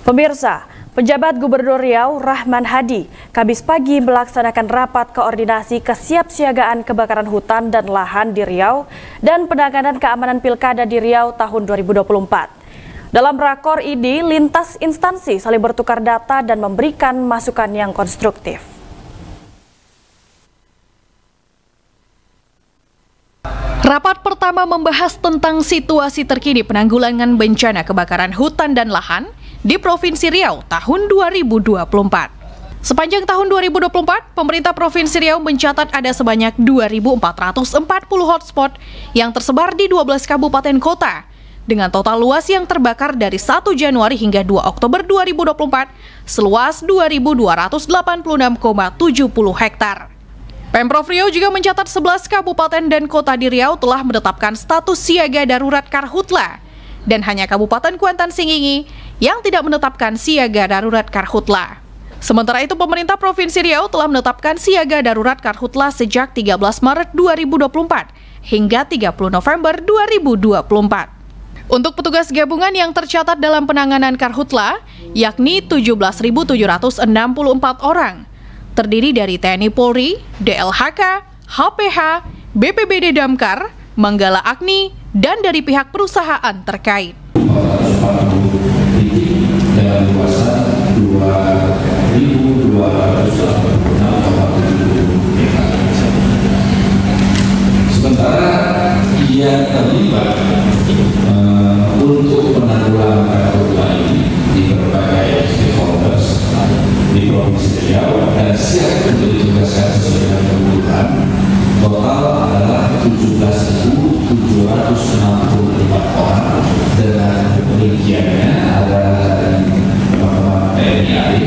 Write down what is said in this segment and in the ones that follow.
Pemirsa, penjabat Gubernur Riau Rahman Hadi Kamis pagi melaksanakan rapat koordinasi kesiapsiagaan kebakaran hutan dan lahan di Riau dan penanganan keamanan pilkada di Riau tahun 2024. Dalam rakor ini, lintas instansi saling bertukar data dan memberikan masukan yang konstruktif. Rapat pertama membahas tentang situasi terkini penanggulangan bencana kebakaran hutan dan lahan di Provinsi Riau tahun 2024. Sepanjang tahun 2024, pemerintah Provinsi Riau mencatat ada sebanyak 2.440 hotspot yang tersebar di 12 kabupaten kota, dengan total luas yang terbakar dari 1 Januari hingga 2 Oktober 2024 seluas 2.286,70 hektar. Pemprov Riau juga mencatat 11 kabupaten dan kota di Riau telah menetapkan status siaga darurat Karhutla, dan hanya Kabupaten Kuantan Singingi yang tidak menetapkan siaga darurat Karhutla. Sementara itu, pemerintah Provinsi Riau telah menetapkan siaga darurat Karhutla sejak 13 Maret 2024 hingga 30 November 2024. Untuk petugas gabungan yang tercatat dalam penanganan Karhutla, yakni 17.764 orang, terdiri dari TNI Polri, DLHK, HPH, BPBD Damkar, Manggala Agni, dan dari pihak perusahaan terkait. Dengan luasan 2.286,70 hektar. Sementara yang terlibat untuk penanggulangan karhutla ini di berbagai stakeholders di Provinsi Riau dan siap untuk ditugaskan sesuai dengan kebutuhan, total adalah 17.764 orang. Dengan rinciannya ada teman-teman TNI AD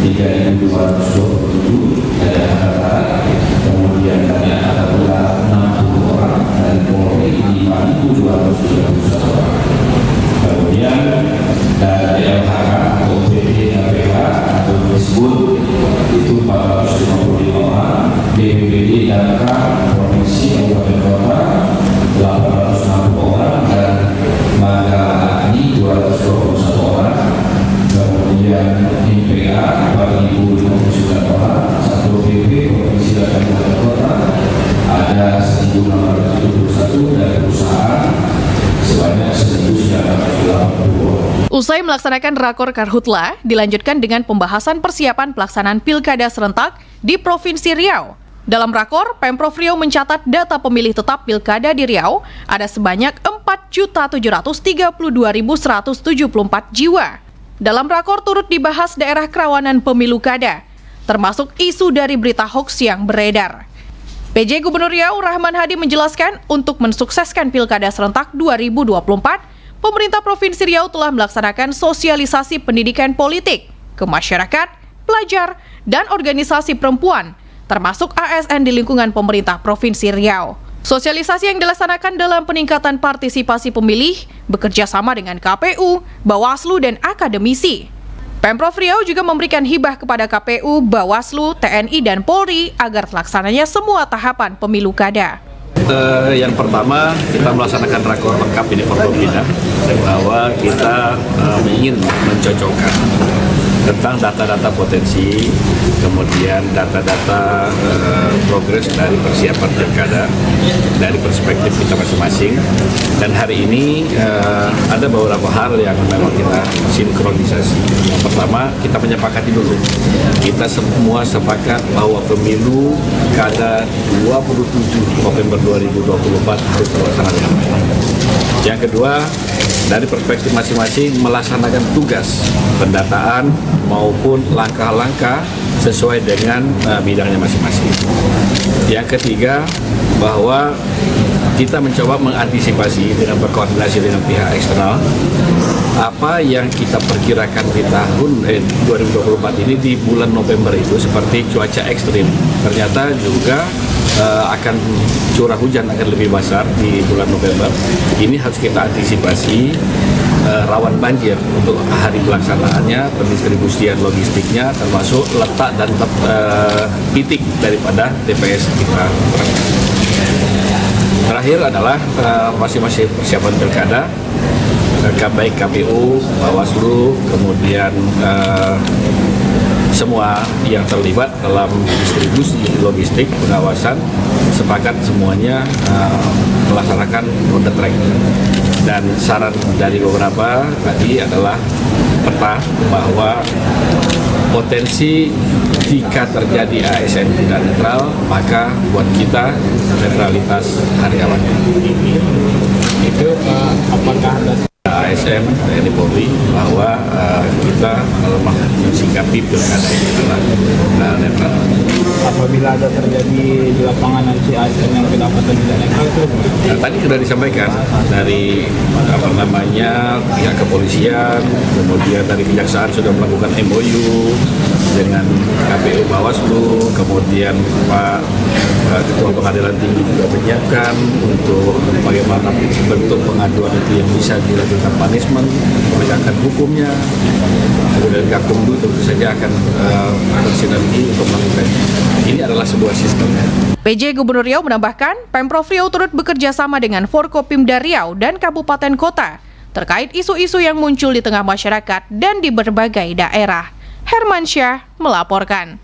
3.227, dari Angkatan Darat, kemudian dari Angkatan Udara 60 orang, dari Polri 5.231 orang, kemudian dari LHK atau BPH atau disebut itu 455 orang, BPBD Damkar Provinsi Kabupaten Kota 860 orang, dan Manggala Agni 221 orang, kemudian IPA 4.059 orang, satu PP Provinsi dan Kabupaten Kota ada 1.671, dan perusahaan sebanyak 1.980. Usai melaksanakan rakor Karhutla, dilanjutkan dengan pembahasan persiapan pelaksanaan pilkada serentak di Provinsi Riau. Dalam rakor, Pemprov Riau mencatat data pemilih tetap pilkada di Riau ada sebanyak 4.732.174 jiwa. Dalam rakor turut dibahas daerah kerawanan pemilu kada, termasuk isu dari berita hoaks yang beredar. PJ Gubernur Riau Rahman Hadi menjelaskan untuk mensukseskan pilkada serentak 2024, pemerintah Provinsi Riau telah melaksanakan sosialisasi pendidikan politik ke masyarakat, pelajar, dan organisasi perempuan, termasuk ASN di lingkungan pemerintah Provinsi Riau. Sosialisasi yang dilaksanakan dalam peningkatan partisipasi pemilih bekerja sama dengan KPU, Bawaslu, dan akademisi. Pemprov Riau juga memberikan hibah kepada KPU, Bawaslu, TNI, dan Polri agar terlaksananya semua tahapan pemilu kada. Yang pertama, kita melaksanakan rakor lengkap ini Forkopimda, bahwa kita ingin mencocokkan tentang data-data potensi, kemudian data-data progres dari persiapan pilkada dari perspektif kita masing-masing. Dan hari ini ada beberapa hal yang memang kita sinkronisasi. Yang pertama, kita menyepakati dulu, kita semua sepakat bahwa pemilu kada 27 November 2024 harus terlaksana dengan baik. Yang kedua, dari perspektif masing-masing melaksanakan tugas pendataan maupun langkah-langkah sesuai dengan bidangnya masing-masing. Yang ketiga, bahwa kita mencoba mengantisipasi dengan berkoordinasi dengan pihak eksternal apa yang kita perkirakan di tahun 2024 ini di bulan November itu seperti cuaca ekstrim. Ternyata juga akan curah hujan akan lebih besar di bulan November. Ini harus kita antisipasi, rawan banjir untuk hari pelaksanaannya, pendistribusian logistiknya, termasuk letak dan titik daripada TPS kita. Terakhir adalah masing-masing persiapan pilkada baik KPU, Bawaslu, kemudian semua yang terlibat dalam distribusi logistik pengawasan sepakat semuanya melaksanakan on the track. Dan saran dari beberapa tadi adalah peta bahwa potensi jika terjadi ASN tidak netral, maka buat kita netralitas karyawan. Itu apakah ada ASN TNI Polri bahwa kita mensikapi pilkada ini adalah netral. Apabila ada terjadi di lapangan nanti ASN yang kedapatan tidak netral itu? Nah, tadi sudah disampaikan dari pihak kepolisian, kemudian dari kejaksaan sudah melakukan MOU dengan KPU Bawaslu, kemudian Pak Ketua Pengadilan Tinggi juga menyiapkan untuk bagaimana bentuk pengaduan itu yang bisa dilakukan punishment, penegakan hukumnya. Kemudian Gakumdu tentu saja akan bersinergi untuk melakukan. Ini adalah sebuah sistem. PJ Gubernur Riau menambahkan, Pemprov Riau turut bekerja sama dengan Forkopimda Riau dan Kabupaten Kota terkait isu-isu yang muncul di tengah masyarakat dan di berbagai daerah. Hermansyah melaporkan.